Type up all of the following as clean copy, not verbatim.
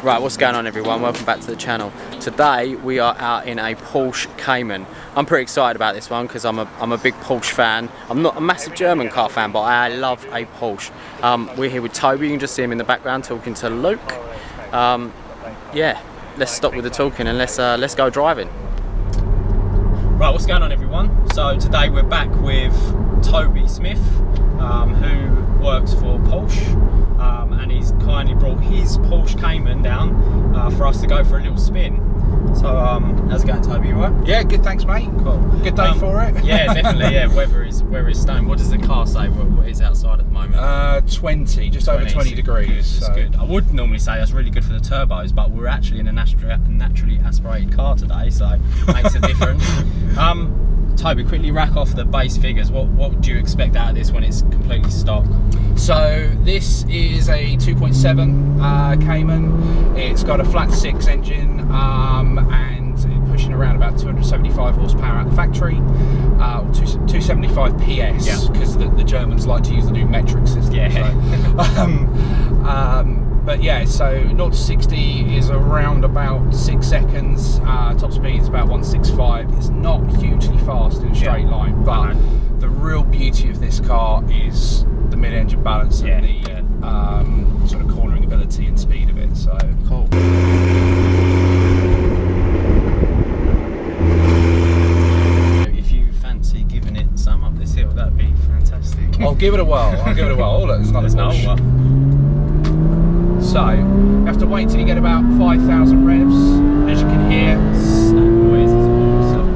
Right, what's going on everyone? Welcome back to the channel. Today we are out in a Porsche Cayman. I'm pretty excited about this one because I'm a big Porsche fan. I'm not a massive German car fan, but I love a Porsche. We're here with Toby. You can just see him in the background talking to Luke. Yeah, let's stop with the talking and let's go driving. Right, what's going on everyone? So today we're back with Toby Smith, who works for Porsche. And he's kindly brought his Porsche Cayman down for us to go for a little spin. So, how's it going, Toby? You alright? Yeah, good, thanks, mate. Cool. Good day for it. Yeah, definitely. Yeah, weather is stunning. What does the car say? What is outside at the moment? 20, just over 20 degrees. Good, so. That's good. I would normally say that's really good for the turbos, but we're actually in a naturally aspirated car today, so it makes a difference. Toby, quickly rack off the base figures. What do you expect out of this when it's completely stock? So this is a 2.7 Cayman. It's got a flat 6 engine and pushing around about 275 horsepower out the factory, 275 PS, because the Germans like to use the new metric system. Yeah. So. But yeah, so 0 to 60 is around about 6 seconds. Top speed is about 165. It's not hugely fast in a straight line, but the real beauty of this car is the mid-engine balance and the sort of cornering ability and speed of it. So cool. If you fancy giving it some up this hill, that'd be fantastic. I'll give it a whirl. Oh, look, there's another Porsche. So, you have to wait till you get about 5,000 revs. As you can hear, that noise is awesome.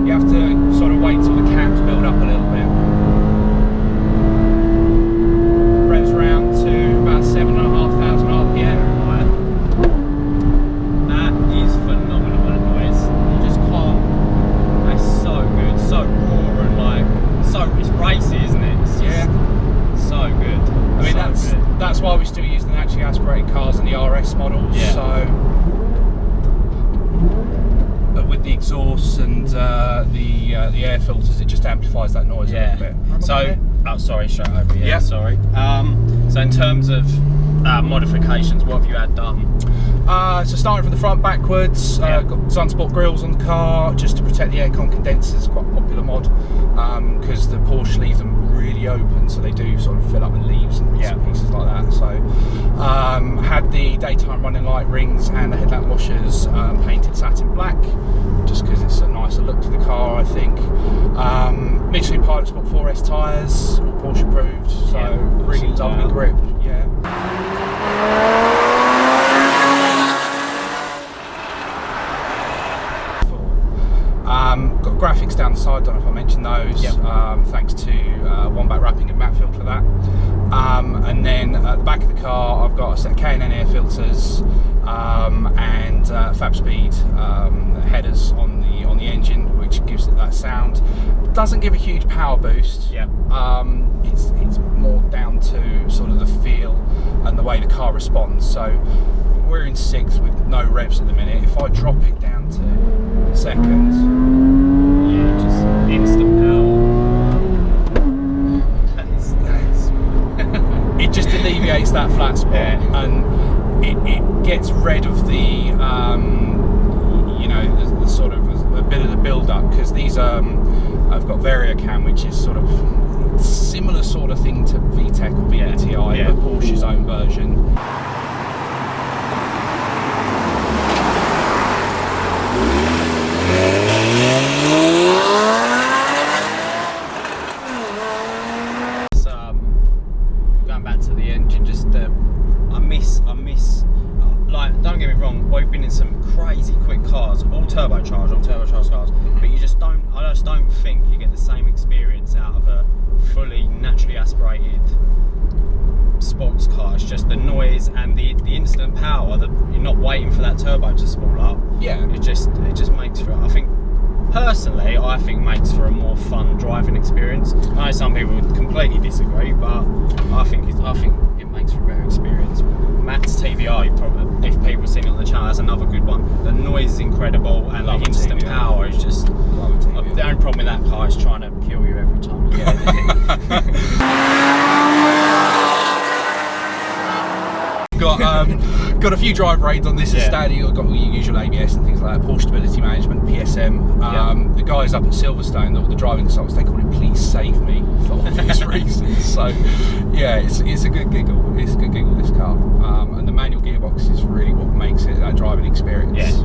You have to sort of wait till the cams build up a little bit. Revs round to about 7,500 RPM. That is phenomenal, that noise. You just can't. That's so good, so raw and it's racy, isn't it? It's just so good. I mean, that's why we still use the naturally aspirated cars in the RS models. Yeah. So, but with the exhaust and the air filters, it just amplifies that noise a little bit. So, sorry, straight over. Yeah. Sorry. So in terms of modifications, what have you had done? So starting from the front backwards, got Sunspot grills on the car just to protect the aircon condensers. Quite a popular mod because the Porsche leaves them really open, so they do sort of fill up with leaves and bits and pieces like that. So had the daytime running light rings and the headlamp washers painted satin black, just because it's a nicer look to the car, I think. Michelin Pilot Sport 4S tyres, all Porsche approved, so really lovely grip. Yeah. Got graphics down the side, don't know if I mentioned those, thanks to Wombat wrapping and matte filter for that. And then at the back of the car I've got a set of K&N air filters and Fab Speed headers on the engine, which gives it that sound. Doesn't give a huge power boost. It's more down to sort of the feel and the way the car responds. So we're in 6th with no revs at the minute. If I drop it down to 2nd, just instant power. It just alleviates that flat spot, and it gets rid of the the sort of a bit of the build up, because these I've got VarioCam, which is sort of similar sort of thing to VTEC or VTI, but Porsche's own version. Going back to the engine, just I miss like, don't get me wrong, we've been in some crazy quick cars, all turbocharged cars, but I just don't think you get the same experience out of a fully naturally aspirated sports car. It's just the noise and the instant power, that you're not waiting for that turbo to spool up. It just makes for, I think personally, I think makes for a more fun driving experience. I know some people would completely disagree, but I think it makes for a better experience. Matt's TVR, you probably, if people have seen it on the channel, that's another good one. The noise is incredible, and the instant power is just. The only problem with that car is trying to kill you every time. Got a few driver aids on this estate. You've got all your usual ABS and things like that, Porsche Stability Management, PSM. The guys up at Silverstone, the driving consultants, they call it "Please Save Me" for obvious reasons. So, yeah, it's a good giggle. It's a good giggle, this car. And the manual gearbox is really what makes it that driving experience.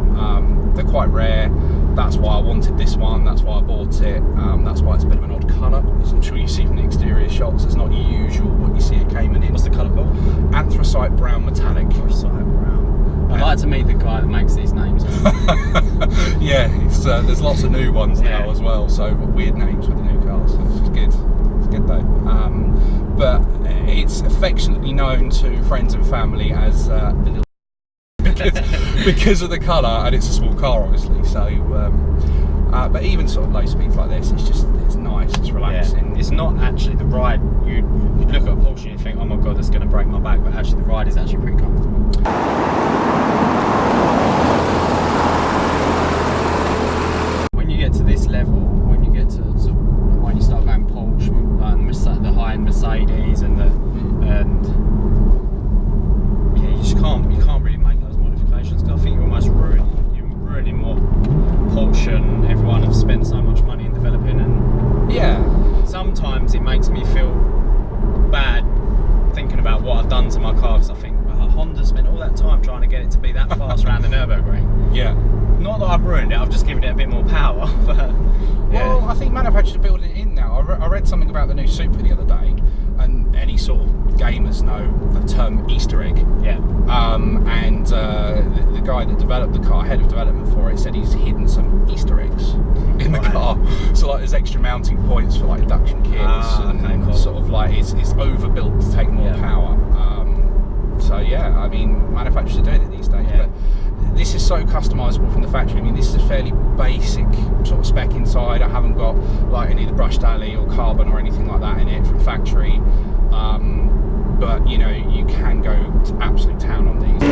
They're quite rare. That's why I wanted this one. That's why I bought it. That's why it's a bit of an odd colour, as I'm sure you see from the exterior shots. It's not usual what you see a Cayman in. What's the colour called? Anthracite brown metallic. Anthracite brown. I'd like to meet the guy that makes these names. Yeah, there's lots of new ones now as well, so weird names with the new cars. So it's good. It's good though. But it's affectionately known to friends and family as the little because of the colour, and it's a small car obviously, so but even sort of low speeds like this, it's nice, it's relaxing. It's not actually the ride, you'd look at a Porsche and you think, oh my god, that's going to break my back, but actually the ride is actually pretty comfortable. When you get to this level, when you get to when you start going Porsche, like the high-end Mercedes and you can't really make those modifications, because I think you're almost ruining what Porsche and everyone have spent so much money in developing. And sometimes it makes me feel bad thinking about what I've done to my car, because I think Honda spent all that time trying to get it to be that fast around the Nürburgring. Not that I've ruined it, I've just given it a bit more power. But well, I think manufacturers are building it in now. I read something about the new Super the other day, and any sort of gamers know the term Easter egg. And the guy that developed the car, head of development for it, said he's hidden some Easter eggs in the car. So like there's extra mounting points for like induction kits, and sort of like it's overbuilt to take more power. So yeah, I mean manufacturers are doing it these days. But this is so customizable from the factory. I mean, this is a fairly basic sort of spec inside. I haven't got like any of the brushed alley or carbon or anything like that in it from factory. But you know, you can go to absolute town on these.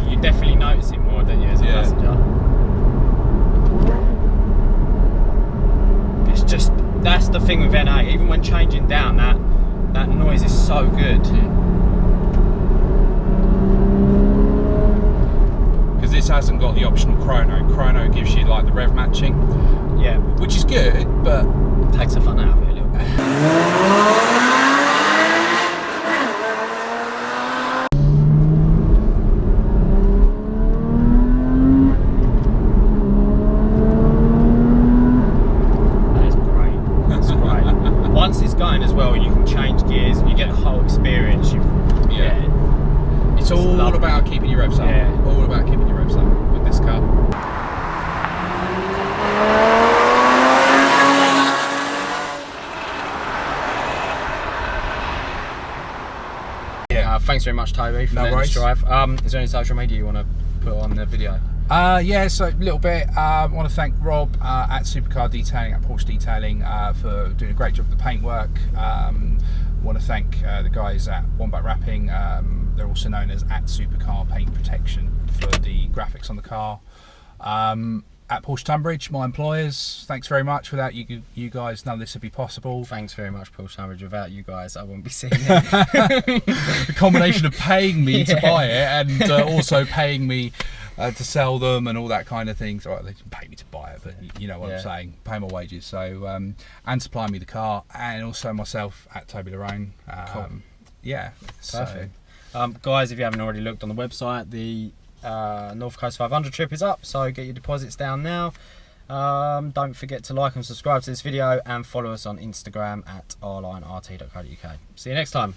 You definitely notice it more, don't you, as a passenger? It's just, that's the thing with NA, even when changing down, that noise is so good. Because this hasn't got the optional chrono. Chrono gives you like the rev matching. Which is good, but it takes the fun out of it a little bit. Once it's going as well, you can change gears and you get the whole experience. It's all about keeping your revs up. All about keeping your revs up with this car. Thanks very much, Toby, for letting us drive. Is there any social media you want to put on the video? So a little bit. I want to thank Rob at Supercar Detailing, at Porsche Detailing, for doing a great job with the paintwork. I want to thank the guys at Wombat Wrapping. They're also known as at Supercar Paint Protection for the graphics on the car. At Porsche Tunbridge, my employers, thanks very much. Without you guys, none of this would be possible. Thanks very much, Porsche Tunbridge. Without you guys, I wouldn't be seeing it. The combination of paying me to buy it and also paying me to sell them and all that kind of things. All right, they didn't pay me to buy it, but you know what I'm saying. Pay my wages. So and supply me the car, and also myself at Toby Lorraine. Cool. Yeah, perfect. Guys, if you haven't already looked on the website, the North Coast 500 trip is up, so get your deposits down now. Don't forget to like and subscribe to this video, and follow us on Instagram at rlinert.co.uk. See you next time.